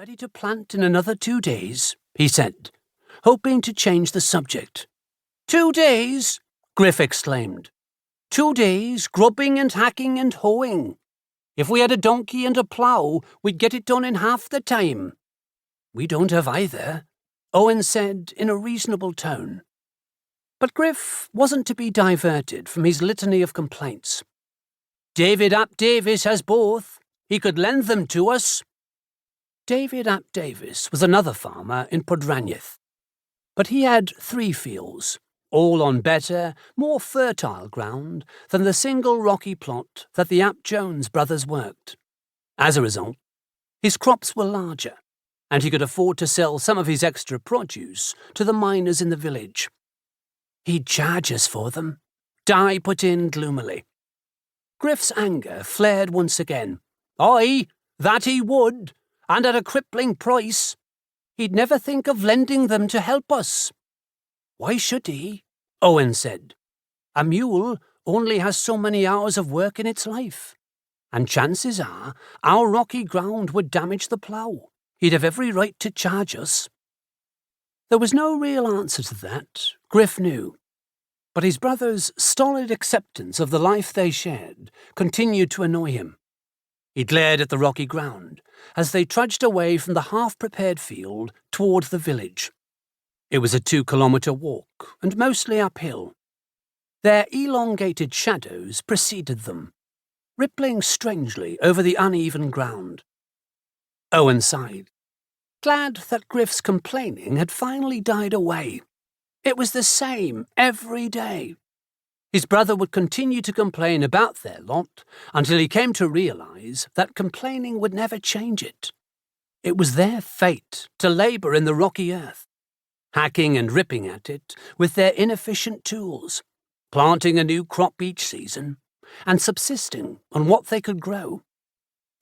ready to plant in another 2 days?" he said, hoping to change the subject. 2 days? Griff exclaimed. 2 days, grubbing and hacking and hoeing. If we had a donkey and a plough, we'd get it done in half the time." "We don't have either," Owen said in a reasonable tone. But Griff wasn't to be diverted from his litany of complaints. "David Ap Davis has both. He could lend them to us." David Ap Davis was another farmer in Podranyth, but he had 3 fields, all on better, more fertile ground than the single rocky plot that the Ap Jones brothers worked. As a result, his crops were larger, and he could afford to sell some of his extra produce to the miners in the village. "He'd charge us for them," Di put in gloomily. Griff's anger flared once again. "Aye, that he would, and at a crippling price. He'd never think of lending them to help us." "Why should he?" Owen said. "A mule only has so many hours of work in its life, and chances are our rocky ground would damage the plough. He'd have every right to charge us." There was no real answer to that, Griff knew, but his brother's stolid acceptance of the life they shared continued to annoy him. He glared at the rocky ground as they trudged away from the half-prepared field toward the village. It was a 2-kilometre walk, and mostly uphill. Their elongated shadows preceded them, rippling strangely over the uneven ground. Owen sighed, glad that Griff's complaining had finally died away. It was the same every day. His brother would continue to complain about their lot until he came to realise that complaining would never change it. It was their fate to labour in the rocky earth, hacking and ripping at it with their inefficient tools, planting a new crop each season, and subsisting on what they could grow.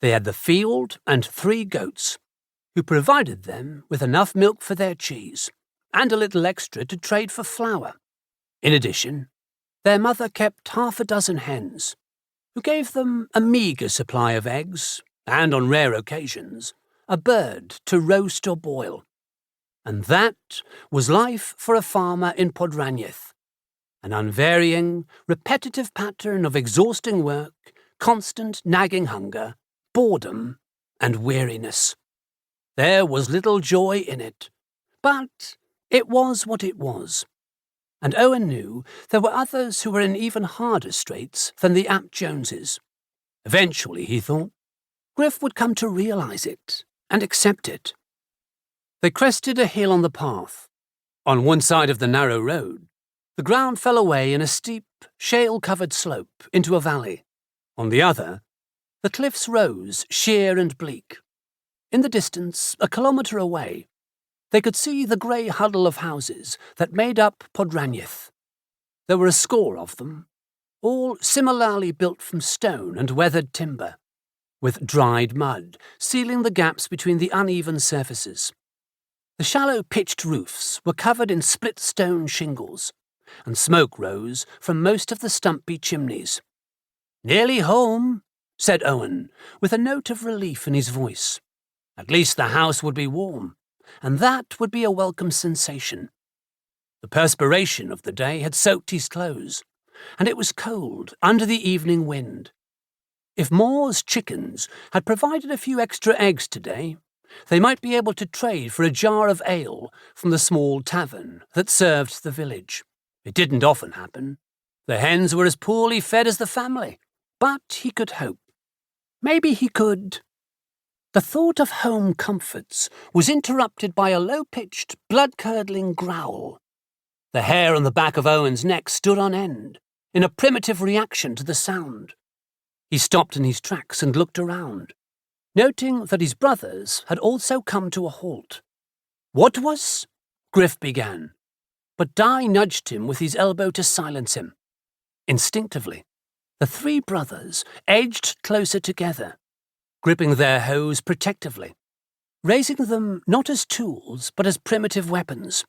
They had the field and 3 goats, who provided them with enough milk for their cheese, and a little extra to trade for flour. In addition, their mother kept 6 hens, who gave them a meagre supply of eggs, and on rare occasions, a bird to roast or boil. And that was life for a farmer in Podranyth. An unvarying, repetitive pattern of exhausting work, constant nagging hunger, boredom, and weariness. There was little joy in it, but it was what it was. And Owen knew there were others who were in even harder straits than the Ap Joneses. Eventually, he thought, Griff would come to realise it and accept it. They crested a hill on the path. On one side of the narrow road, the ground fell away in a steep, shale-covered slope into a valley. On the other, the cliffs rose sheer and bleak. In the distance, a kilometre away, they could see the grey huddle of houses that made up Podranyth. There were a score of them, all similarly built from stone and weathered timber, with dried mud sealing the gaps between the uneven surfaces. The shallow pitched roofs were covered in split stone shingles, and smoke rose from most of the stumpy chimneys. "Nearly home," said Owen, with a note of relief in his voice. At least the house would be warm, and that would be a welcome sensation. The perspiration of the day had soaked his clothes, and it was cold under the evening wind. If Moore's chickens had provided a few extra eggs today, they might be able to trade for a jar of ale from the small tavern that served the village. It didn't often happen. The hens were as poorly fed as the family, but he could hope. Maybe he could. The thought of home comforts was interrupted by a low-pitched, blood-curdling growl. The hair on the back of Owen's neck stood on end, in a primitive reaction to the sound. He stopped in his tracks and looked around, noting that his brothers had also come to a halt. "What was?" Griff began, but Di nudged him with his elbow to silence him. Instinctively, the 3 brothers edged closer together, gripping their hoes protectively, raising them not as tools but as primitive weapons.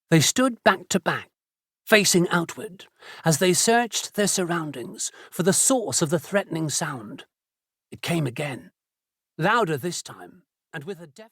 They stood back to back, facing outward, as they searched their surroundings for the source of the threatening sound. It came again, louder this time, and with a deafening